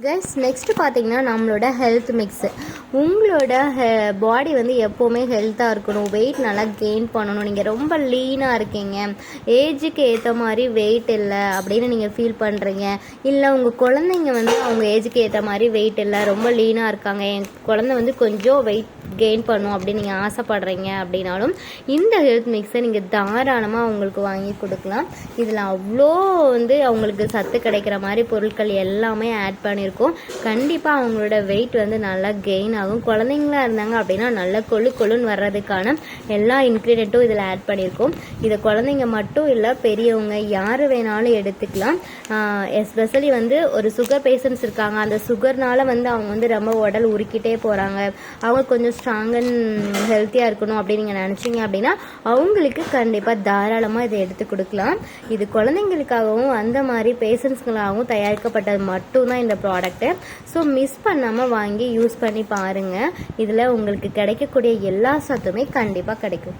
Guys next பார்த்தீங்கன்னா நம்மளோட health mix. உங்களோட பாடி வந்து எப்போவுமே ஹெல்த்தாக இருக்கணும், வெயிட் நல்லா கெயின் பண்ணணும். நீங்கள் ரொம்ப லீனாக இருக்கீங்க, ஏஜுக்கு ஏற்ற மாதிரி வெயிட் இல்லை அப்படின்னு நீங்கள் ஃபீல் பண்ணுறீங்க, இல்லை உங்கள் குழந்தைங்க வந்து அவங்க ஏஜுக்கு ஏற்ற மாதிரி வெயிட் இல்லை, ரொம்ப லீனாக இருக்காங்க, என் குழந்தை வந்து கொஞ்சம் வெயிட் கெயின் பண்ணும் அப்படின்னு நீங்கள் ஆசைப்படுறீங்க அப்படின்னாலும் இந்த ஹெல்த் மிக்ஸை நீங்கள் தாராளமாக அவங்களுக்கு வாங்கி கொடுக்கலாம். இதில் அவ்வளோ வந்து அவங்களுக்கு சத்து கிடைக்கிற மாதிரி பொருட்கள் எல்லாமே ஆட் பண்ணியிருக்கோம். கண்டிப்பாக அவங்களோட வெயிட் வந்து நல்லா கெயின் ஆகும். குழந்தைங்களா இருந்தாங்க அப்படின்னா நல்லா கொழுன்னு வர்றதுக்கான எல்லா இன்க்ரீடியண்ட்டும் இதில் ஆட் பண்ணியிருக்கோம். இதை குழந்தைங்க மட்டும் இல்லை, பெரியவங்க யார் வேணாலும் எடுத்துக்கலாம். எஸ்பெஷலி வந்து ஒரு சுகர் பேஷண்ட்ஸ் இருக்காங்க, அந்த சுகர்னால வந்து அவங்க வந்து ரொம்ப உடல் உருக்கிட்டே போகிறாங்க, அவங்க கொஞ்சம் ஸ்ட்ராங் அண்ட் ஹெல்த்தியாக இருக்கணும் அப்படின்னு நீங்கள் நினச்சிங்க அப்படின்னா அவங்களுக்கு கண்டிப்பாக தாராளமாக இதை எடுத்து கொடுக்கலாம். இது குழந்தைங்களுக்காகவும் அந்த மாதிரி பேஷண்ட்ஸ்களாகவும் தயாரிக்கப்பட்டது மட்டும்தான் இந்த ப்ராடக்ட்டு. ஸோ மிஸ் பண்ணாமல் வாங்கி யூஸ் பண்ணி பாருங்கள். இதில் உங்களுக்கு கிடைக்கக்கூடிய எல்லா சத்துமே கண்டிப்பாக கிடைக்கும்.